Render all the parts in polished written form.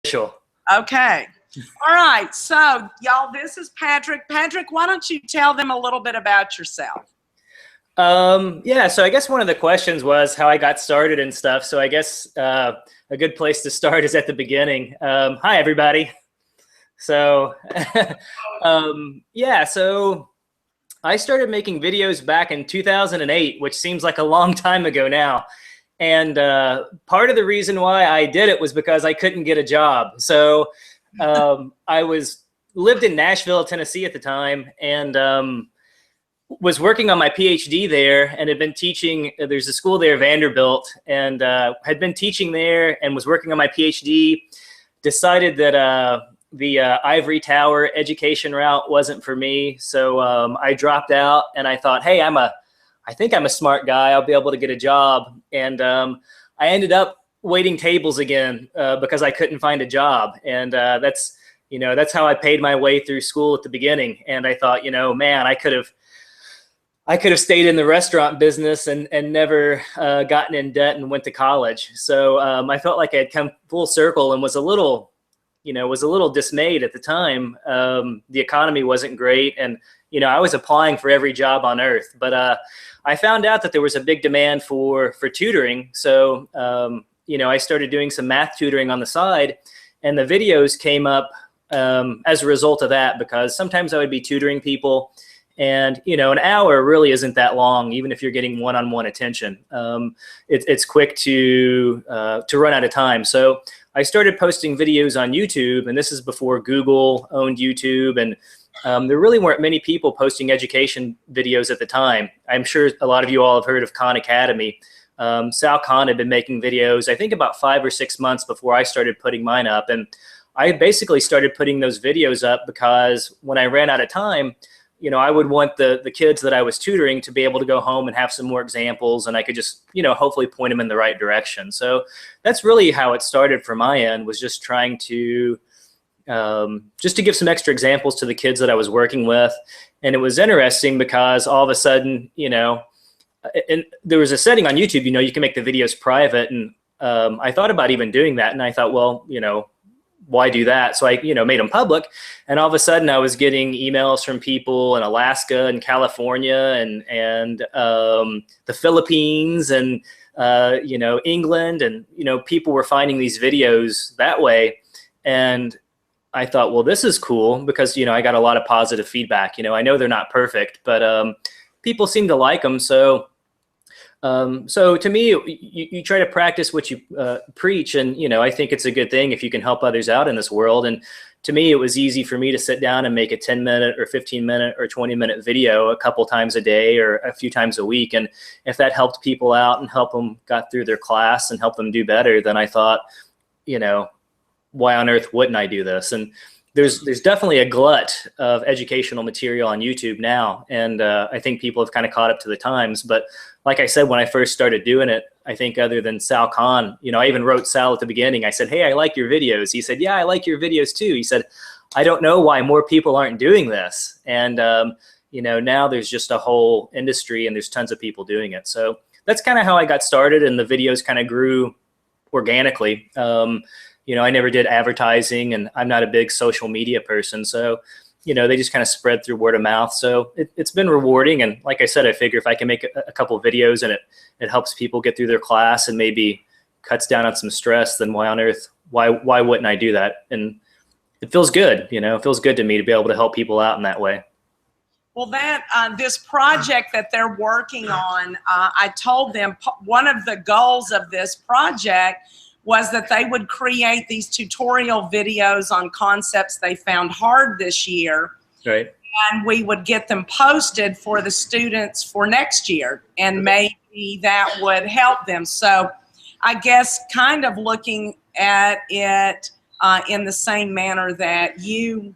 Sure. Okay. All right. So, y'all, this is Patrick. Patrick, why don't you tell them a little bit about yourself? Yeah, so I guess one of the questions was how I got started and stuff. So I guess a good place to start is at the beginning. Hi, everybody. So, yeah, so I started making videos back in 2008, which seems like a long time ago now. And part of the reason why I did it was because I couldn't get a job. So I lived in Nashville, Tennessee at the time, and was working on my PhD there, and had been teaching. There's a school there, Vanderbilt, and had been teaching there and was working on my PhD. Decided that the ivory tower education route wasn't for me, so I dropped out. And I thought, hey, I think I'm a smart guy. I'll be able to get a job. And I ended up waiting tables again because I couldn't find a job. And that's how I paid my way through school at the beginning. And I thought, man, I could have stayed in the restaurant business and never gotten in debt and went to college. So I felt like I had come full circle and was a little dismayed at the time. The economy wasn't great, and I was applying for every job on earth. But I found out that there was a big demand for tutoring. So I started doing some math tutoring on the side, and the videos came up as a result of that, because sometimes I would be tutoring people. And, an hour really isn't that long, even if you're getting one-on-one attention. It's quick to run out of time. So I started posting videos on YouTube, and this is before Google owned YouTube. And there really weren't many people posting education videos at the time. I'm sure a lot of you all have heard of Khan Academy. Sal Khan had been making videos, I think, about 5 or 6 months before I started putting mine up. And I basically started putting those videos up because when I ran out of time, I would want the kids that I was tutoring to be able to go home and have some more examples, and I could just, hopefully point them in the right direction. So that's really how it started from my end, was just trying to give some extra examples to the kids that I was working with. And it was interesting because all of a sudden, and there was a setting on YouTube, you can make the videos private. And I thought about even doing that. And I thought, well, why do that? So I, made them public, and all of a sudden I was getting emails from people in Alaska and California and the Philippines and England, and people were finding these videos that way. And I thought, well, this is cool, because I got a lot of positive feedback. I know they're not perfect, but people seem to like them. So to me, you try to practice what you preach, and I think it's a good thing if you can help others out in this world. And to me, it was easy for me to sit down and make a 10-minute or 15-minute or 20-minute video a couple times a day or a few times a week. And if that helped people out and helped them got through their class and helped them do better, then I thought, why on earth wouldn't I do this? And there's definitely a glut of educational material on YouTube now, and I think people have kind of caught up to the times. But like I said, when I first started doing it, I think other than Sal Khan, I even wrote Sal at the beginning. I said, hey, I like your videos. He said, yeah, I like your videos too. He said, I don't know why more people aren't doing this. And now there's just a whole industry, and there's tons of people doing it. So that's kind of how I got started, and the videos kind of grew organically. I never did advertising, and I'm not a big social media person. So, they just kind of spread through word of mouth. So it's been rewarding. And like I said, I figure if I can make a couple of videos and it helps people get through their class and maybe cuts down on some stress, then why on earth, why wouldn't I do that? And it feels good. It feels good to me to be able to help people out in that way. Well, this project that they're working on, I told them one of the goals of this project was that they would create these tutorial videos on concepts they found hard this year. Right. And we would get them posted for the students for next year, and maybe that would help them. So I guess kind of looking at it in the same manner that you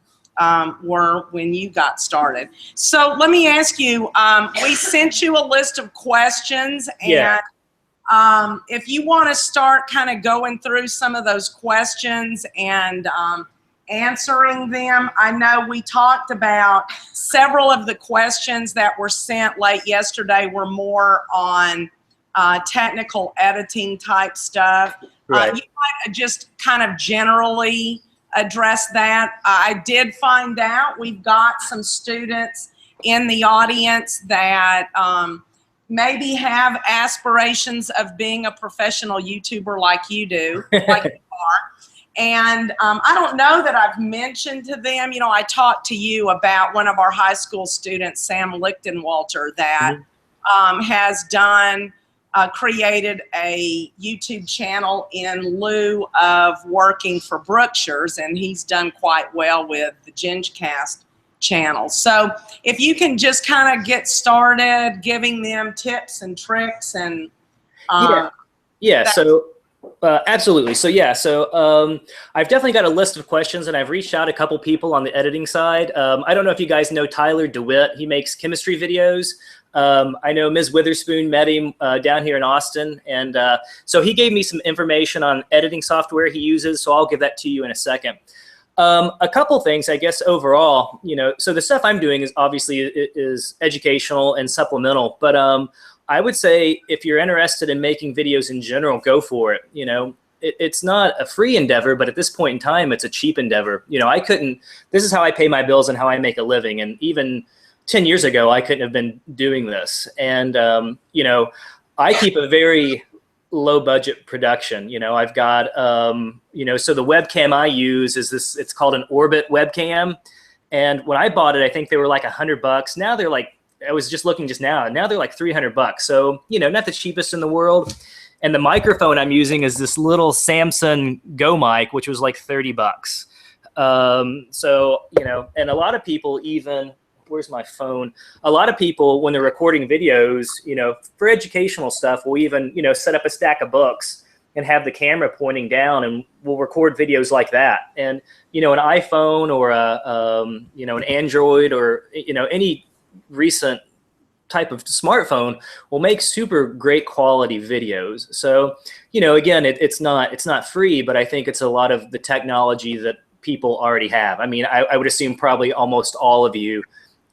were when you got started. So let me ask you, we sent you a list of questions, and yeah. If you want to start kind of going through some of those questions and answering them. I know we talked about several of the questions that were sent late yesterday were more on technical editing type stuff. Right. You might just kind of generally address that. I did find out we've got some students in the audience that maybe have aspirations of being a professional YouTuber like you do, like you are. And I don't know that I've mentioned to them, you know, I talked to you about one of our high school students, Sam Lichtenwalter, that has created a YouTube channel in lieu of working for Brookshire's, and he's done quite well with the GingeCast channel. So if you can just kind of get started giving them tips and tricks and so absolutely. So I've definitely got a list of questions, and I've reached out a couple people on the editing side. I don't know if you guys know Tyler DeWitt. He makes chemistry videos. I know Ms. Witherspoon met him down here in Austin, and so he gave me some information on editing software he uses, so I'll give that to you in a second. A couple things, I guess, overall, you know, so the stuff I'm doing is obviously is educational and supplemental, but I would say if you're interested in making videos in general, go for it. You know, it's not a free endeavor, but at this point in time, it's a cheap endeavor. You know, this is how I pay my bills and how I make a living. And even 10 years ago, I couldn't have been doing this. And, you know, I keep a very low budget production. You know, I've got, you know, so the webcam I use is this, it's called an Orbit webcam. And when I bought it, I think they were like $100. Now they're like, I was just looking just now, and now they're like $300. So, you know, not the cheapest in the world. And the microphone I'm using is this little Samsung Go mic, which was like $30. So, you know, and a lot of people even, where's my phone? A lot of people, when they're recording videos, you know, for educational stuff, will even, you know, set up a stack of books and have the camera pointing down, and we'll record videos like that. And, you know, an iPhone or you know, an Android or, you know, any recent type of smartphone will make super great quality videos. So, you know, again, it's not free, but I think it's a lot of the technology that people already have. I mean, I would assume probably almost all of you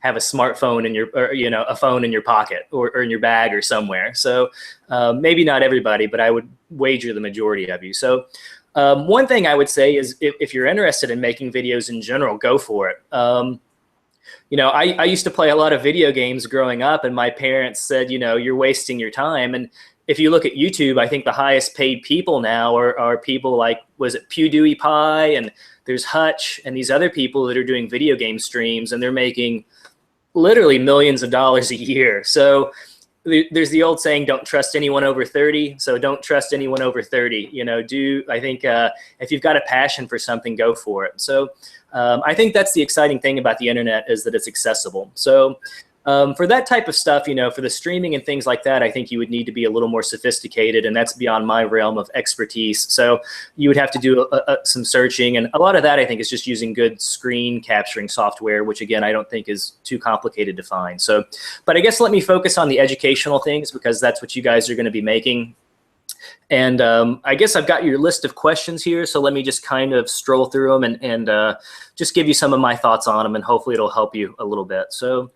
have a smartphone in your, or, you know, a phone in your pocket or in your bag or somewhere. So maybe not everybody, but I would wager the majority of you. So one thing I would say is if you're interested in making videos in general, go for it. You know, I used to play a lot of video games growing up, and my parents said, you know, you're wasting your time. And if you look at YouTube, I think the highest paid people now are people like, was it PewDiePie, and there's Hutch and these other people that are doing video game streams, and they're making literally millions of dollars a year. So there's the old saying, don't trust anyone over 30. So don't trust anyone over 30. You know, I think if you've got a passion for something, go for it. So I think that's the exciting thing about the internet, is that it's accessible. So for that type of stuff, you know, for the streaming and things like that, I think you would need to be a little more sophisticated, and that's beyond my realm of expertise. So you would have to do some searching, and a lot of that I think is just using good screen capturing software, which again, I don't think is too complicated to find. So, but I guess let me focus on the educational things, because that's what you guys are going to be making. And I guess I've got your list of questions here, so let me just kind of stroll through them and just give you some of my thoughts on them, and hopefully it'll help you a little bit. So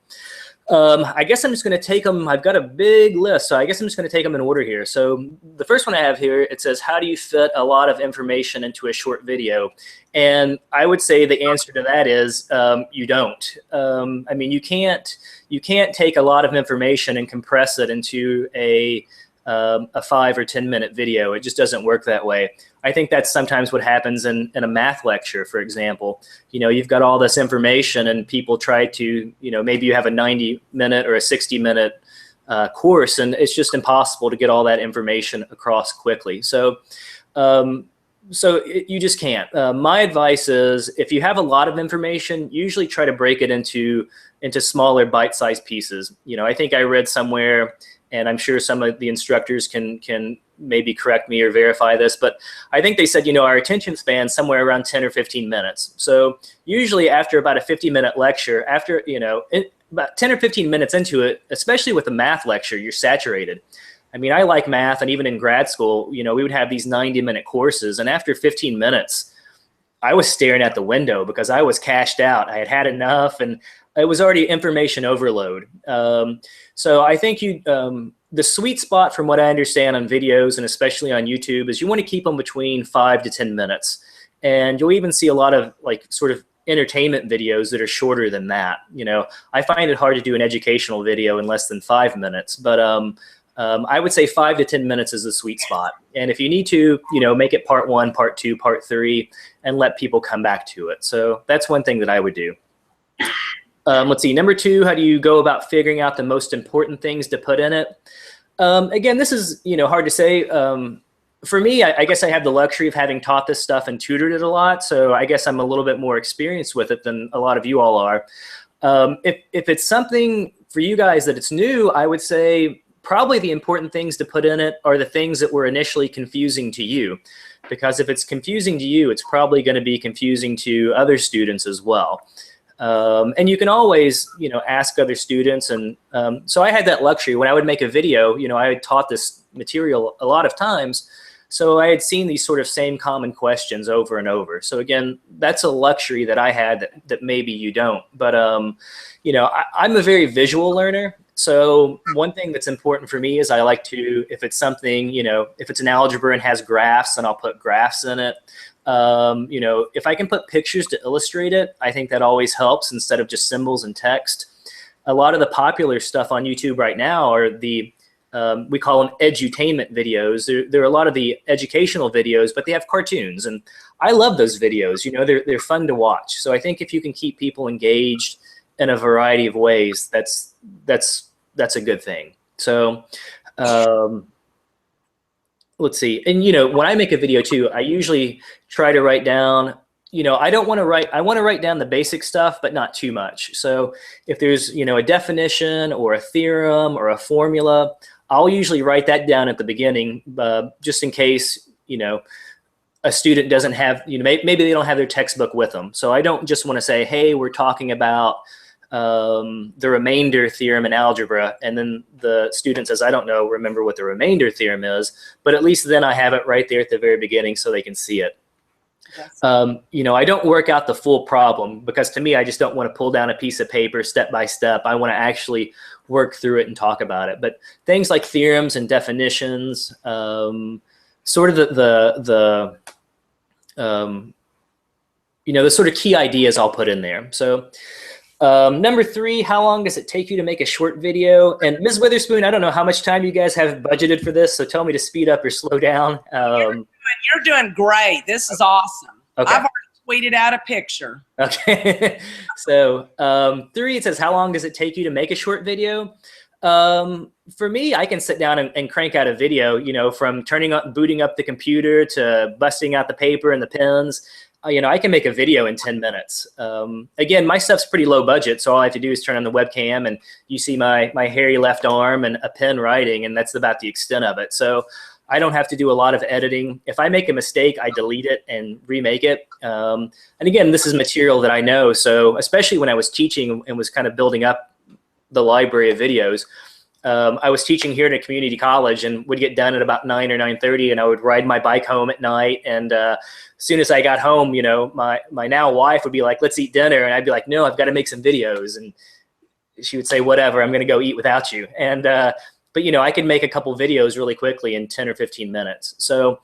I guess I'm just going to take them. I've got a big list, so I guess I'm just going to take them in order here. So the first one I have here, it says, how do you fit a lot of information into a short video? And I would say the answer to that is you don't. I mean, you can't take a lot of information and compress it into a 5 or 10 minute video. It just doesn't work that way. I think that's sometimes what happens in a math lecture, for example. You know, you've got all this information and people try to, you know, maybe you have a 90-minute or a 60-minute course, and it's just impossible to get all that information across quickly. So, you just can't. My advice is, if you have a lot of information, usually try to break it into smaller bite-sized pieces. You know, I think I read somewhere, and I'm sure some of the instructors can maybe correct me or verify this, but I think they said, you know, our attention span is somewhere around 10 or 15 minutes. So usually after about a 50-minute lecture, after, you know, about 10 or 15 minutes into it, especially with a math lecture, you're saturated. I mean, I like math, and even in grad school, you know, we would have these 90-minute courses, and after 15 minutes, I was staring at the window because I was cashed out. I had had enough, and it was already information overload. So I think the sweet spot, from what I understand on videos and especially on YouTube, is you want to keep them between 5 to 10 minutes. And you'll even see a lot of like sort of entertainment videos that are shorter than that. You know, I find it hard to do an educational video in less than 5 minutes, but I would say 5 to 10 minutes is the sweet spot. And if you need to, you know, make it part 1, part 2, part 3, and let people come back to it. So that's one thing that I would do. Let's see, number 2, how do you go about figuring out the most important things to put in it? Again, this is, you know, hard to say. For me, I guess I have the luxury of having taught this stuff and tutored it a lot. So I guess I'm a little bit more experienced with it than a lot of you all are. If it's something for you guys that it's new, I would say probably the important things to put in it are the things that were initially confusing to you. Because if it's confusing to you, it's probably going to be confusing to other students as well. And you can always, you know, ask other students. And so I had that luxury. When I would make a video, you know, I had taught this material a lot of times. So I had seen these sort of same common questions over and over. So again, that's a luxury that I had that maybe you don't. But, you know, I'm a very visual learner. So one thing that's important for me is I like to, if it's something, you know, if it's an algebra and has graphs, then I'll put graphs in it. You know, if I can put pictures to illustrate it, I think that always helps instead of just symbols and text. A lot of the popular stuff on YouTube right now are the, we call them edutainment videos. There are a lot of the educational videos, but they have cartoons. And I love those videos. You know, they're fun to watch. So I think if you can keep people engaged in a variety of ways, that's a good thing. So let's see. And, you know, when I make a video too, I usually try to write down, you know, I want to write down the basic stuff, but not too much. So if there's, you know, a definition or a theorem or a formula, I'll usually write that down at the beginning, just in case, you know, a student doesn't have, you know, maybe they don't have their textbook with them. So I don't just want to say, hey, we're talking about the remainder theorem in algebra, and then the student says, I don't know, remember what the remainder theorem is, but at least then I have it right there at the very beginning so they can see it. You know, I don't work out the full problem, because to me, I just don't want to pull down a piece of paper step by step. I want to actually work through it and talk about it. But things like theorems and definitions, sort of you know, the sort of key ideas I'll put in there. So number 3, how long does it take you to make a short video? And Ms. Witherspoon, I don't know how much time you guys have budgeted for this, so tell me to speed up or slow down. You're doing great. This is awesome. Okay. I've already tweeted out a picture. Okay. So 3, it says, how long does it take you to make a short video? For me, I can sit down and crank out a video, you know, from booting up the computer to busting out the paper and the pens. You know, I can make a video in 10 minutes. Again, my stuff's pretty low budget, so all I have to do is turn on the webcam and you see my hairy left arm and a pen writing, and that's about the extent of it. So I don't have to do a lot of editing. If I make a mistake, I delete it and remake it. And again, this is material that I know, so especially when I was teaching and was kind of building up the library of videos, I was teaching here at a community college and would get done at about 9 or 9:30, and I would ride my bike home at night. And as soon as I got home, you know, my now wife would be like, let's eat dinner. And I'd be like, no, I've got to make some videos. And she would say, whatever, I'm going to go eat without you. And, but, you know, I could make a couple videos really quickly in 10 or 15 minutes. So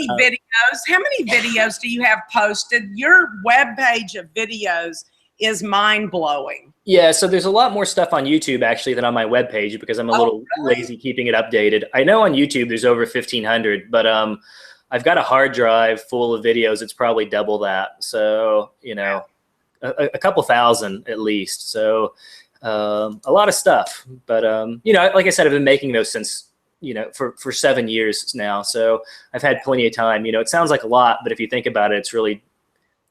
How many videos do you have posted? Your webpage of videos is mind-blowing. Yeah, so there's a lot more stuff on YouTube actually than on my webpage, because I'm a little lazy keeping it updated. I know on YouTube there's over 1,500, but I've got a hard drive full of videos. It's probably double that. So, you know, a couple thousand at least. So a lot of stuff. But, you know, like I said, I've been making those since, you know, for 7 years now. So I've had plenty of time. You know, it sounds like a lot, but if you think about it, it's really,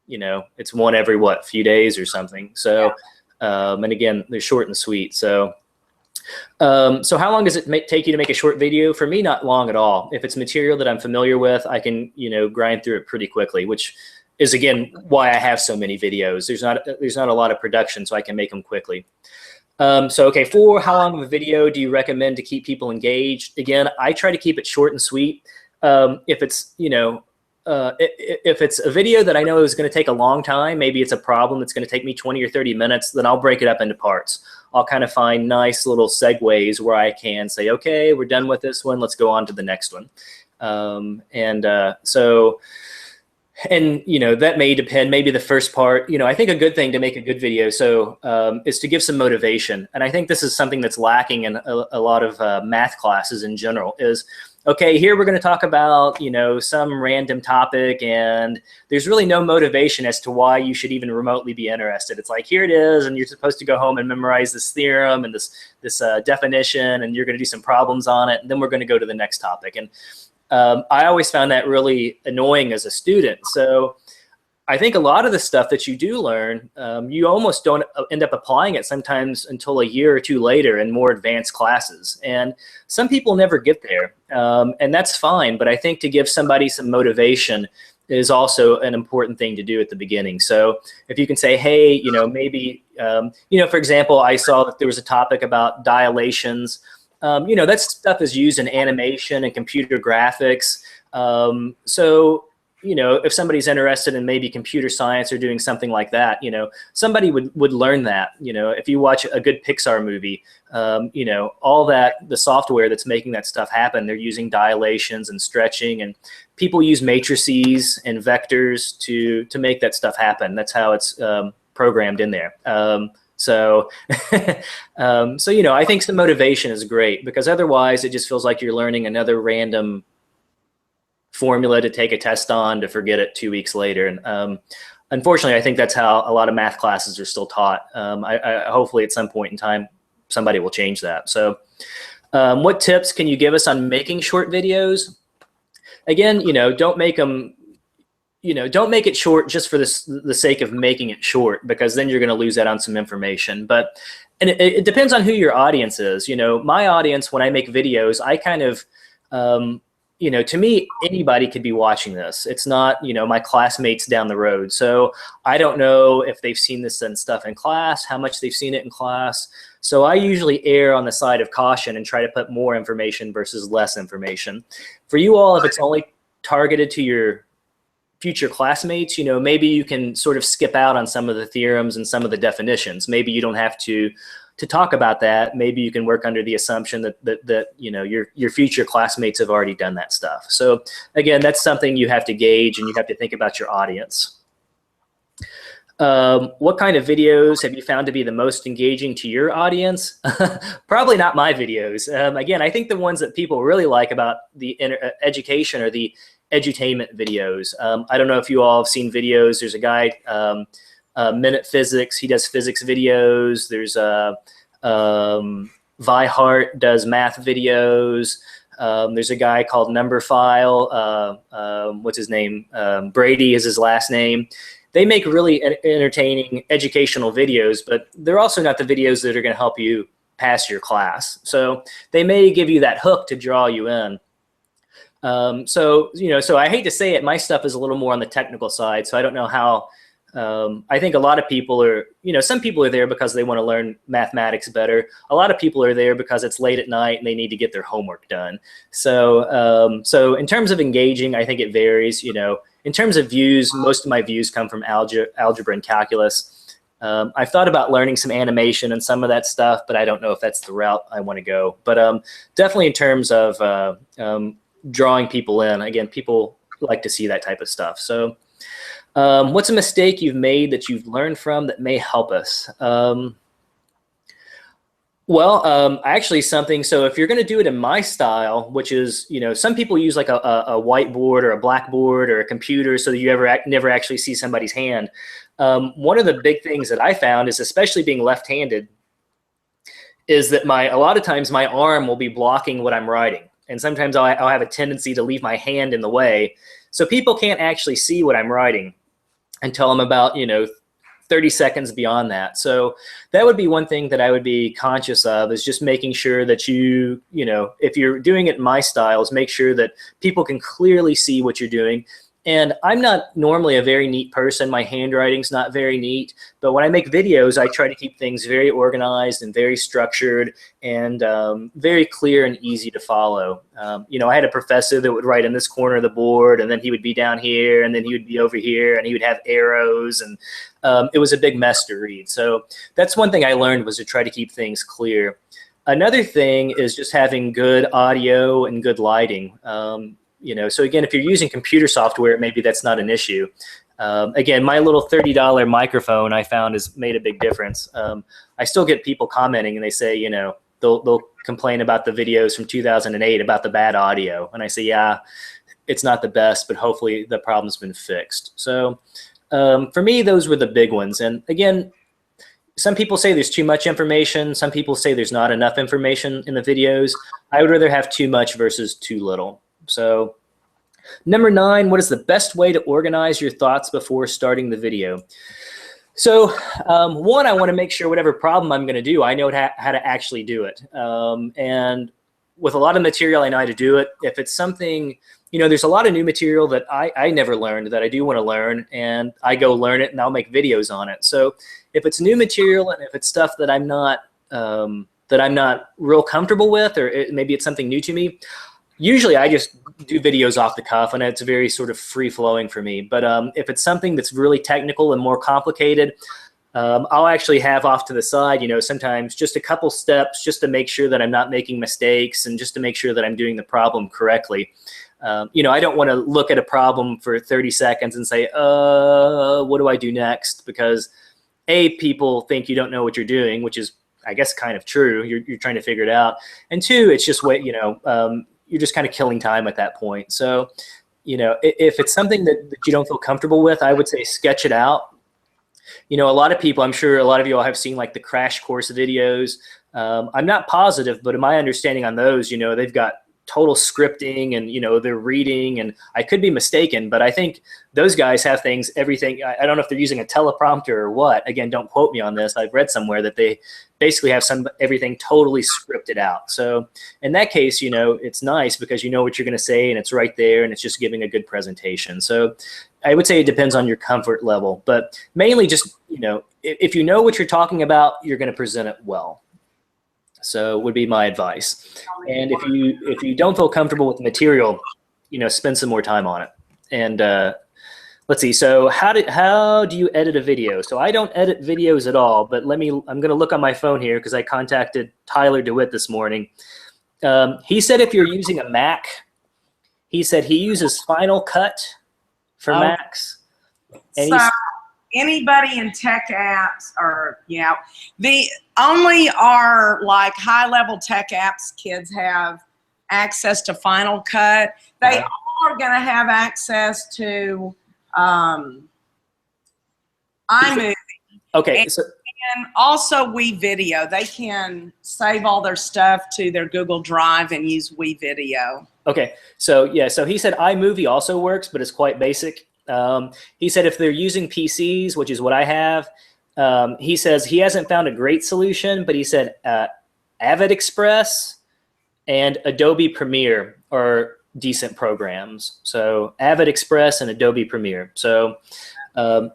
you know, it's one every, what, few days or something. So, and again, they're short and sweet. So, so how long does it take you to make a short video? For me, not long at all. If it's material that I'm familiar with, I can, you know, grind through it pretty quickly, which is, again, why I have so many videos. There's not a lot of production, so I can make them quickly. So, okay, for how long of a video do you recommend to keep people engaged? Again, I try to keep it short and sweet. If it's, you know, if it's a video that I know is going to take a long time, maybe it's a problem that's going to take me 20 or 30 minutes, then I'll break it up into parts. I'll kind of find nice little segues where I can say, okay, we're done with this one, let's go on to the next one. And you know, that may depend. Maybe the first part, you know, I think a good thing to make a good video is to give some motivation. And I think this is something that's lacking in a lot of math classes in general is, okay, here we're going to talk about, you know, some random topic, and there's really no motivation as to why you should even remotely be interested. It's like, here it is, and you're supposed to go home and memorize this theorem and this definition, and you're going to do some problems on it, and then we're going to go to the next topic. And I always found that really annoying as a student. So I think a lot of the stuff that you do learn, you almost don't end up applying it sometimes until a year or two later in more advanced classes. And some people never get there, and that's fine. But I think to give somebody some motivation is also an important thing to do at the beginning. So if you can say, hey, you know, maybe, you know, for example, I saw that there was a topic about dilations. You know, that stuff is used in animation and computer graphics. So, you know, if somebody's interested in maybe computer science or doing something like that, you know, somebody would learn that. You know, if you watch a good Pixar movie, you know, all that, the software that's making that stuff happen, they're using dilations and stretching, and people use matrices and vectors to make that stuff happen. That's how it's programmed in there. So, so, you know, I think some motivation is great, because otherwise it just feels like you're learning another random formula to take a test on to forget it 2 weeks later. And unfortunately, I think that's how a lot of math classes are still taught. Hopefully at some point in time, somebody will change that. So what tips can you give us on making short videos? Again, you know, don't make them, you know, don't make it short just for the sake of making it short, because then you're going to lose out on some information. But and it depends on who your audience is. You know, my audience, when I make videos, I kind of, you know, to me, anybody could be watching this. It's not, you know, my classmates down the road. So I don't know if they've seen this and stuff in class, how much they've seen it in class. So I usually err on the side of caution and try to put more information versus less information. For you all, if it's only targeted to your future classmates, you know, maybe you can sort of skip out on some of the theorems and some of the definitions. Maybe you don't have to talk about that. Maybe you can work under the assumption that you know, your future classmates have already done that stuff. So again, that's something you have to gauge, and you have to think about your audience. What kind of videos have you found to be the most engaging to your audience? Probably not my videos. Again, I think the ones that people really like about the education are the edutainment videos. I don't know if you all have seen videos. There's a guy, Minute Physics. He does physics videos. There's Vi Hart does math videos. There's a guy called Numberphile. What's his name? Brady is his last name. They make really entertaining educational videos, but they're also not the videos that are going to help you pass your class. So they may give you that hook to draw you in. So, you know, so I hate to say it, my stuff is a little more on the technical side. So I don't know how, I think a lot of people are, you know, some people are there because they want to learn mathematics better. A lot of people are there because it's late at night and they need to get their homework done. So, so in terms of engaging, I think it varies. You know, in terms of views, most of my views come from algebra and calculus. I've thought about learning some animation and some of that stuff, but I don't know if that's the route I want to go. But definitely in terms of drawing people in, again, people like to see that type of stuff. So what's a mistake you've made that you've learned from that may help us? Well, actually something, so if you're going to do it in my style, which is, you know, some people use like a whiteboard or a blackboard or a computer so that you never actually see somebody's hand. One of the big things that I found is, especially being left-handed, is that a lot of times my arm will be blocking what I'm writing. And sometimes I'll have a tendency to leave my hand in the way. So people can't actually see what I'm writing until I'm about, you know, 30 seconds beyond that. So that would be one thing that I would be conscious of, is just making sure that you know, if you're doing it in my style, is make sure that people can clearly see what you're doing. And I'm not normally a very neat person. My handwriting's not very neat. But when I make videos, I try to keep things very organized and very structured and very clear and easy to follow. You know, I had a professor that would write in this corner of the board, and then he would be down here, and then he would be over here, and he would have arrows, and it was a big mess to read. So that's one thing I learned, was to try to keep things clear. Another thing is just having good audio and good lighting. You know, so again, if you're using computer software, maybe that's not an issue. Again, my little $30 microphone I found has made a big difference. I still get people commenting, and they say, you know, they'll complain about the videos from 2008 about the bad audio. And I say, yeah, it's not the best, but hopefully the problem's been fixed. So for me, those were the big ones. And again, some people say there's too much information. Some people say there's not enough information in the videos. I would rather have too much versus too little. So number 9, what is the best way to organize your thoughts before starting the video? So one, I want to make sure whatever problem I'm going to do, I know how to actually do it. And with a lot of material, I know how to do it. If it's something, you know, there's a lot of new material that I never learned that I do want to learn, and I go learn it and I'll make videos on it. So if it's new material and if it's stuff that I'm not real comfortable with, or maybe it's something new to me, usually I just do videos off the cuff, and it's very sort of free-flowing for me. But if it's something that's really technical and more complicated, I'll actually have off to the side, you know, sometimes just a couple steps just to make sure that I'm not making mistakes and just to make sure that I'm doing the problem correctly. You know, I don't want to look at a problem for 30 seconds and say, what do I do next? Because A, people think you don't know what you're doing, which is, I guess, kind of true. You're trying to figure it out. And 2, it's just you know, you're just kind of killing time at that point. So, you know, if it's something that you don't feel comfortable with, I would say sketch it out. You know, a lot of people, I'm sure a lot of you all have seen like the crash course videos. I'm not positive, but in my understanding on those, you know, they've got total scripting and, you know, they're reading, and I could be mistaken, but I think those guys have everything. I don't know if they're using a teleprompter or what. Again, don't quote me on this. I've read somewhere that they basically have everything totally scripted out. So in that case, you know, it's nice because you know what you're going to say and it's right there and it's just giving a good presentation. So I would say it depends on your comfort level, but mainly just, you know, if you know what you're talking about, you're going to present it well. So would be my advice. And if you don't feel comfortable with the material, you know, spend some more time on it. And let's see. So how do you edit a video? So I don't edit videos at all. But I'm going to look on my phone here because I contacted Tyler DeWitt this morning. He said if you're using a Mac, he said he uses Final Cut for Macs. And so anybody in tech apps, or the only our like high-level tech apps kids have access to Final Cut. They all are going to have access to iMovie. Okay. And also WeVideo. They can save all their stuff to their Google Drive and use WeVideo. Okay. So yeah. So he said iMovie also works, but it's quite basic. He said if they're using PCs, which is what I have, he says he hasn't found a great solution, but he said Avid Express and Adobe Premiere are decent programs. So Avid Express and Adobe Premiere. So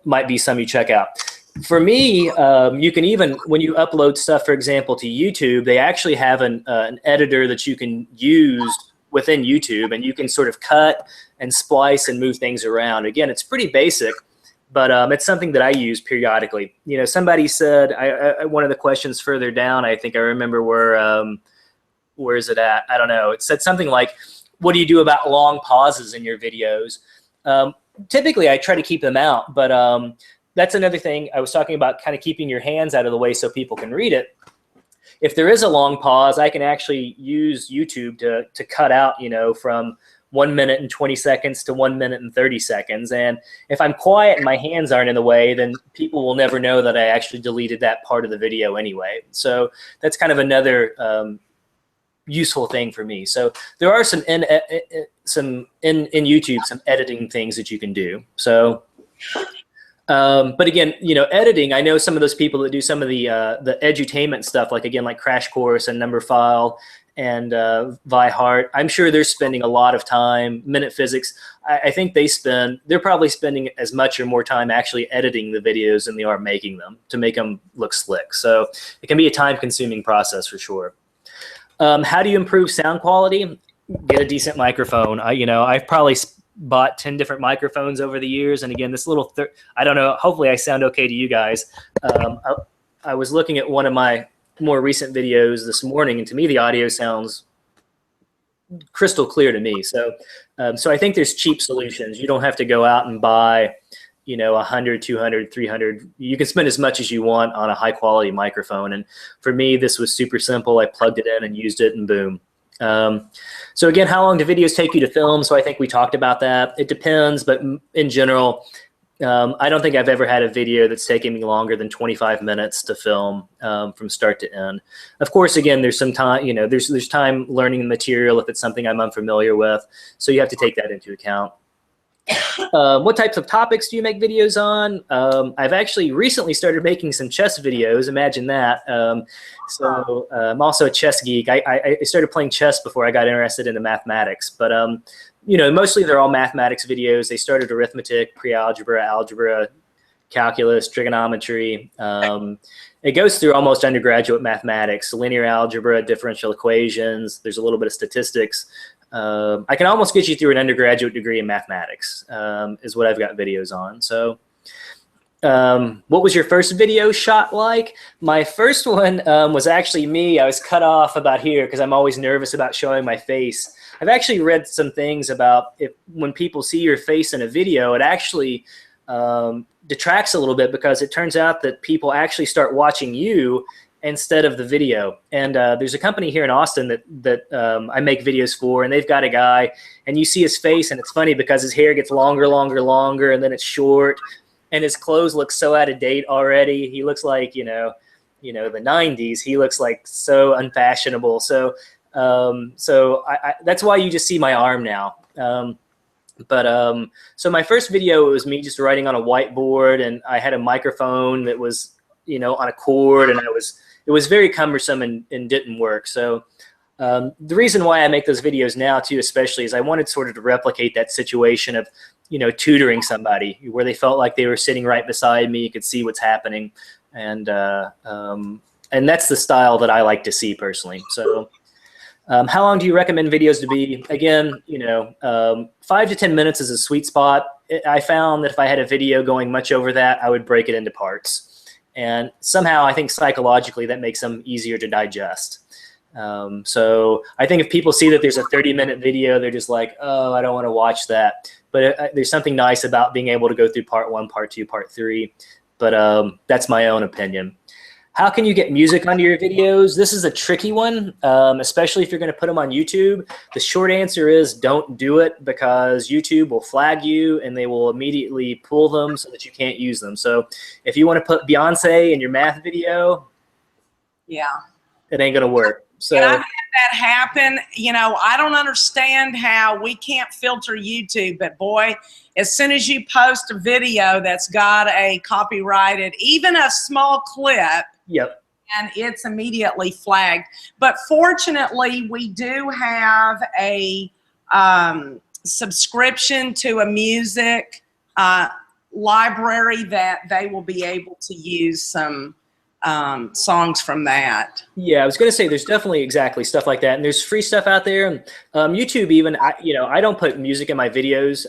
might be some you check out. For me, you can even, when you upload stuff, for example, to YouTube, they actually have an editor that you can use within YouTube, and you can sort of cut and splice and move things around. Again, it's pretty basic, but it's something that I use periodically. You know, somebody said, one of the questions further down, I think I remember where is it at? I don't know. It said something like, what do you do about long pauses in your videos? Typically, I try to keep them out, but that's another thing. I was talking about kind of keeping your hands out of the way so people can read it. If there is a long pause, I can actually use YouTube to cut out, you know, from 1 minute and 20 seconds to 1 minute and 30 seconds. And if I'm quiet and my hands aren't in the way, then people will never know that I actually deleted that part of the video anyway. So that's kind of another useful thing for me. So there are some in YouTube, some editing things that you can do. So But again, you know, editing, I know some of those people that do some of the edutainment stuff, like again, like Crash Course and Numberphile and ViHeart. I'm sure they're spending a lot of time. Minute Physics, I think they're probably spending as much or more time actually editing the videos than they are making them to make them look slick. So it can be a time-consuming process for sure. How do you improve sound quality? Get a decent microphone. You know, I've probably bought 10 different microphones over the years. And again, this little, I don't know, hopefully I sound okay to you guys. I was looking at one of my more recent videos this morning, and to me, the audio sounds crystal clear to me. So, so I think there's cheap solutions. You don't have to go out and buy, you know, 100, 200, 300. You can spend as much as you want on a high quality microphone. And for me, this was super simple. I plugged it in and used it, and boom. So again, how long do videos take you to film? So I think we talked about that. It depends, but in general, I don't think I've ever had a video that's taken me longer than 25 minutes to film from start to end. Of course, again, there's some time, you know, there's time learning the material if it's something I'm unfamiliar with. So you have to take that into account. What types of topics do you make videos on? I've actually recently started making some chess videos. Imagine that. So I'm also a chess geek. I started playing chess before I got interested into mathematics. But, you know, mostly they're all mathematics videos. They started arithmetic, pre-algebra, algebra, calculus, trigonometry. It goes through almost undergraduate mathematics, linear algebra, differential equations. There's a little bit of statistics. I can almost get you through an undergraduate degree in mathematics, is what I've got videos on. So what was your first video shot like? My first one was actually me. I was cut off about here because I'm always nervous about showing my face. I've actually read some things about when people see your face in a video, it actually detracts a little bit because it turns out that people actually start watching you instead of the video. And there's a company here in Austin that I make videos for, and they've got a guy, and you see his face, and it's funny because his hair gets longer, and then it's short, and his clothes look so out of date already. He looks like, you know, the 90s. He looks like so unfashionable. So that's why you just see my arm now. So my first video was me just writing on a whiteboard, and I had a microphone that was, you know, on a cord, and it was very cumbersome and didn't work. So the reason why I make those videos now too, especially, is I wanted sort of to replicate that situation of, you know, tutoring somebody where they felt like they were sitting right beside me, you could see what's happening. And that's the style that I like to see personally. So how long do you recommend videos to be? Again, you know, 5 to 10 minutes is a sweet spot. I found that if I had a video going much over that, I would break it into parts. And somehow I think psychologically that makes them easier to digest. So I think if people see that there's a 30-minute video, they're just like, oh, I don't want to watch that. But there's something nice about being able to go through part 1, part 2, part 3. But that's my own opinion. How can you get music onto your videos? This is a tricky one, especially if you're going to put them on YouTube. The short answer is don't do it, because YouTube will flag you and they will immediately pull them so that you can't use them. So if you want to put Beyonce in your math video, yeah, it ain't going to work. So and I've had that happen. You know, I don't understand how we can't filter YouTube, but boy, as soon as you post a video that's got a copyrighted, even a small clip, yep, and it's immediately flagged. But fortunately, we do have a subscription to a music library that they will be able to use some songs from that. Yeah, I was going to say there's definitely exactly stuff like that, and there's free stuff out there. YouTube even, you know, I don't put music in my videos,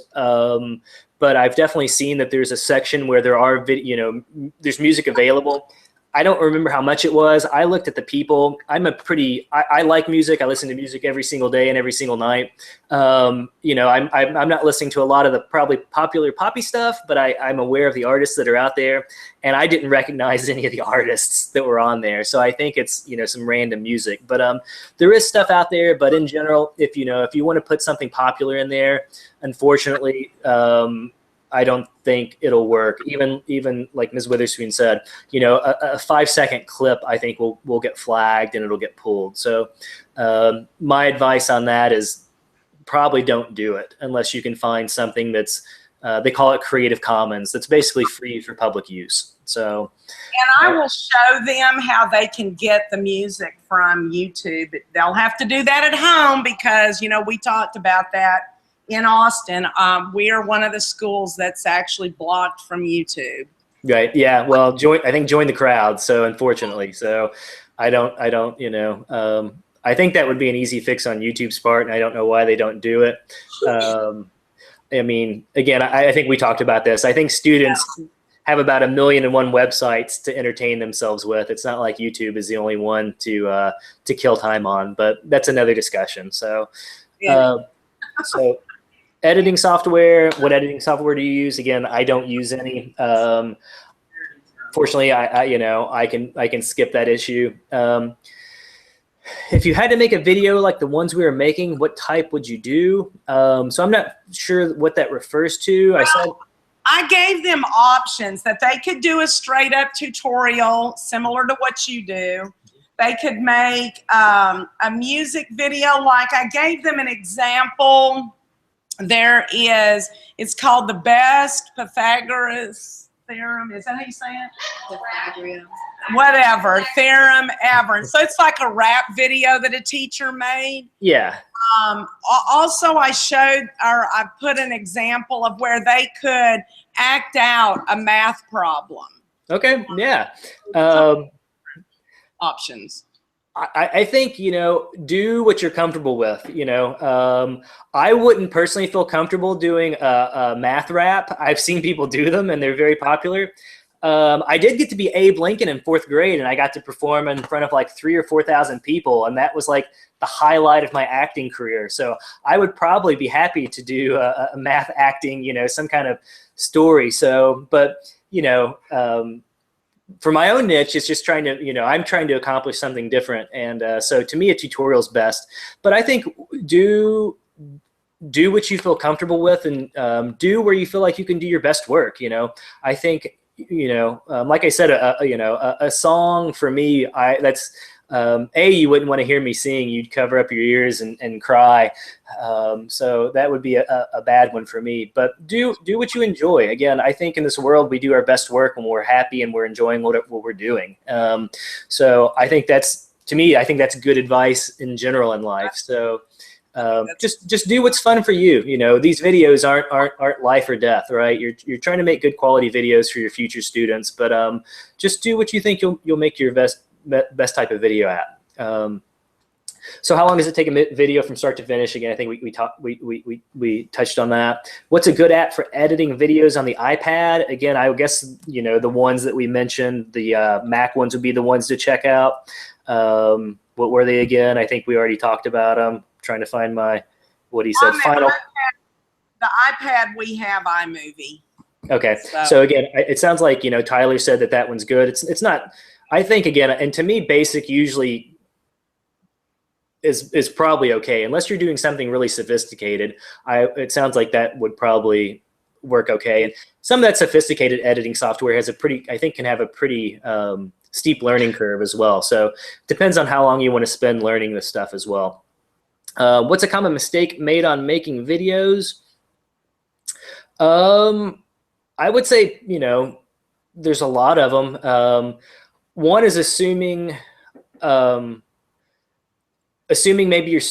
but I've definitely seen that there's a section where there are, you know, there's music available. I don't remember how much it was. I looked at the people. I like music. I listen to music every single day and every single night. You know, I'm not listening to a lot of the probably popular poppy stuff, but I'm aware of the artists that are out there, and I didn't recognize any of the artists that were on there. So I think it's, you know, some random music, but there is stuff out there. But in general, if you want to put something popular in there, unfortunately, I don't think it'll work. Even like Ms. Witherspoon said, you know, a 5-second clip I think will get flagged and it'll get pulled. So my advice on that is probably don't do it unless you can find something that's they call it Creative Commons. That's basically free for public use. So, and I will show them how they can get the music from YouTube. They'll have to do that at home because, you know, we talked about that in Austin. We are one of the schools that's actually blocked from YouTube. Right. Yeah. Well, I think join the crowd. So unfortunately, so I don't, you know, I think that would be an easy fix on YouTube's part, and I don't know why they don't do it. I mean, again, I think we talked about this. I think students have about 1,000,001 websites to entertain themselves with. It's not like YouTube is the only one to kill time on, but that's another discussion. So, so editing software. What editing software do you use? Again, I don't use any. Fortunately, you know, I can skip that issue. If you had to make a video like the ones we were making, what type would you do? So I'm not sure what that refers to. I gave them options that they could do a straight up tutorial similar to what you do. They could make a music video. Like I gave them an example. It's called the best Pythagoras theorem. Is that how you say it? Pythagorean. Whatever, theorem ever. And so it's like a rap video that a teacher made. Yeah. Also, I put an example of where they could act out a math problem. Okay, yeah. Options. I think, you know, do what you're comfortable with. You know, I wouldn't personally feel comfortable doing a math rap. I've seen people do them, and they're very popular. I did get to be Abe Lincoln in 4th grade, and I got to perform in front of like 3,000 or 4,000 people, and that was like the highlight of my acting career. So I would probably be happy to do a math acting, you know, some kind of story. So, but you know, for my own niche, it's just trying to, you know, I'm trying to accomplish something different, and so to me, a tutorial is best. But I think do what you feel comfortable with, and do where you feel like you can do your best work. You know, I think. You know, like I said, you know, a song for me, that's you wouldn't want to hear me sing. You'd cover up your ears and cry. So that would be a bad one for me. But do what you enjoy. Again, I think in this world we do our best work when we're happy and we're enjoying what we're doing. So I think to me, I think that's good advice in general in life. So. Just do what's fun for you. You know, these videos aren't life or death, right? You're trying to make good quality videos for your future students, but just do what you think you'll make your best type of video at. So how long does it take a video from start to finish? Again, I think we touched on that. What's a good app for editing videos on the iPad? Again, I guess, you know, the ones that we mentioned, the Mac ones would be the ones to check out. What were they again? I think we already talked about them. Trying to find what he said. The iPad we have iMovie. Okay, so again, it sounds like, you know, Tyler said that one's good. It's not. I think again, and to me, basic usually is probably okay unless you're doing something really sophisticated. It sounds like that would probably work okay. And some of that sophisticated editing software has can have a pretty steep learning curve as well. So it depends on how long you want to spend learning this stuff as well. What's a common mistake made on making videos? I would say, you know, there's a lot of them. One is assuming maybe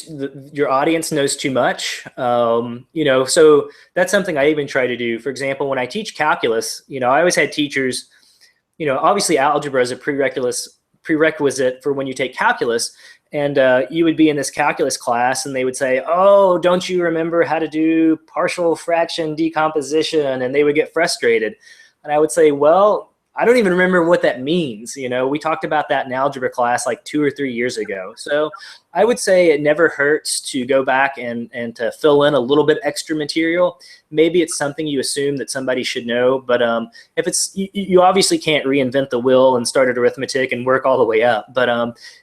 your audience knows too much. You know, so that's something I even try to do. For example, when I teach calculus, you know, I always had teachers, you know, obviously algebra is a prerequisite for when you take calculus. And you would be in this calculus class and they would say, oh, don't you remember how to do partial fraction decomposition? And they would get frustrated. And I would say, well, I don't even remember what that means. You know, we talked about that in algebra class like 2 or 3 years ago. So I would say it never hurts to go back and to fill in a little bit extra material. Maybe it's something you assume that somebody should know, but if it's, you obviously can't reinvent the wheel and start at arithmetic and work all the way up. But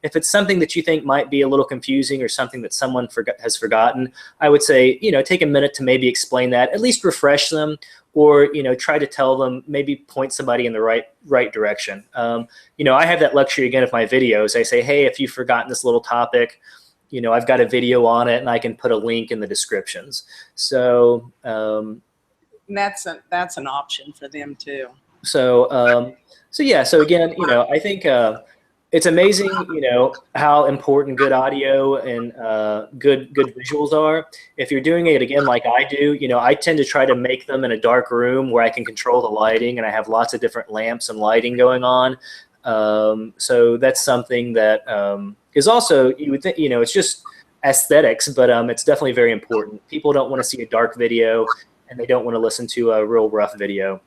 if it's something that you think might be a little confusing or something that someone has forgotten, I would say, you know, take a minute to maybe explain that, at least refresh them, or, you know, try to tell them, maybe point somebody in the right direction. You know, I have that luxury again of my videos. I say, hey, if you've forgotten this little topic, you know, I've got a video on it and I can put a link in the descriptions. So, that's an option for them too. So, so yeah, so again, I think it's amazing, how important good audio and good visuals are. If you're doing it again like I do, I tend to try to make them in a dark room where I can control the lighting, and I have lots of different lamps and lighting going on. So that's something that is also, you would think, it's just aesthetics, but it's definitely very important. People don't want to see a dark video, and they don't want to listen to a real rough video.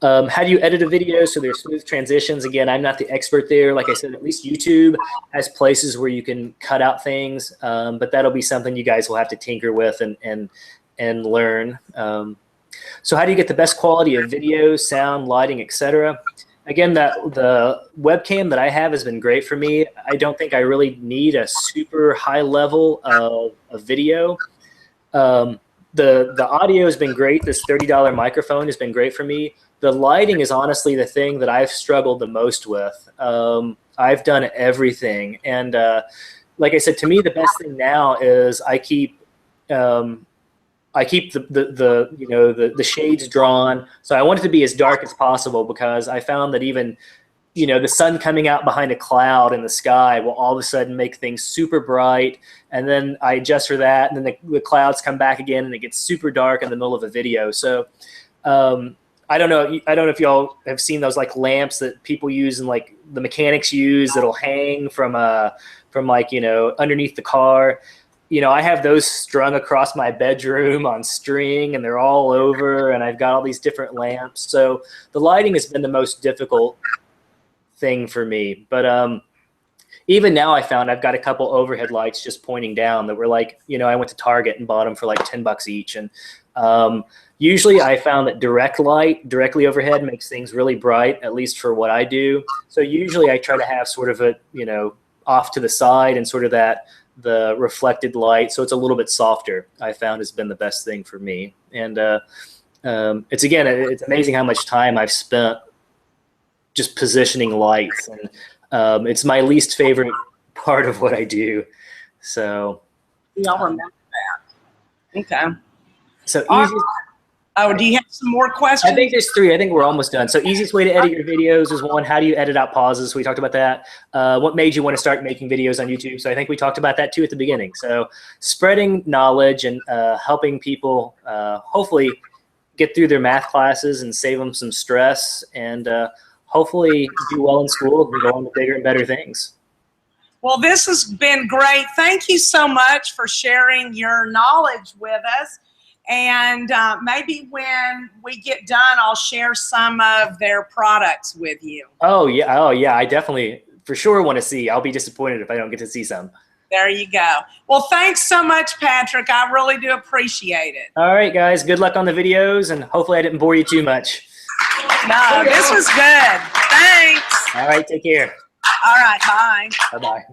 How do you edit a video so there's smooth transitions? Again, I'm not the expert there. Like I said, at least YouTube has places where you can cut out things, but that'll be something you guys will have to tinker with and learn. So how do you get the best quality of video, sound, lighting, etc.? Again, the webcam that I have has been great for me. I don't think I really need a super high level of video. The audio has been great. This $30 microphone has been great for me. The lighting is honestly the thing that I've struggled the most with. I've done everything, and like I said, to me, the best thing now is I keep the shades drawn. So I want it to be as dark as possible, because I found that even the sun coming out behind a cloud in the sky will all of a sudden make things super bright, and then I adjust for that, and then the clouds come back again, and it gets super dark in the middle of a video. So I don't know if y'all have seen those like lamps that people use and like the mechanics use that'll hang from like underneath the car. I have those strung across my bedroom on string, and they're all over, and I've got all these different lamps. So the lighting has been the most difficult thing for me. But even now I found I've got a couple overhead lights just pointing down that were like, I went to Target and bought them for like $10 each. And usually I found that direct light directly overhead makes things really bright, at least for what I do. So usually I try to have sort of a, off to the side and sort of the reflected light, so it's a little bit softer, I found has been the best thing for me. And it's amazing how much time I've spent just positioning lights, and it's my least favorite part of what I do. So y'all remember that. Okay. So easy. Oh, do you have some more questions? I think there's 3. I think we're almost done. So easiest way to edit your videos is 1. How do you edit out pauses? We talked about that. What made you want to start making videos on YouTube? So I think we talked about that too at the beginning. So spreading knowledge and helping people hopefully get through their math classes and save them some stress, and hopefully do well in school and go on to bigger and better things. Well, this has been great. Thank you so much for sharing your knowledge with us. And maybe when we get done, I'll share some of their products with you. Oh, yeah. Oh, yeah. I definitely, for sure, want to see. I'll be disappointed if I don't get to see some. There you go. Well, thanks so much, Patrick. I really do appreciate it. All right, guys. Good luck on the videos, and hopefully I didn't bore you too much. No, this was good. Thanks. All right. Take care. All right. Bye. Bye-bye.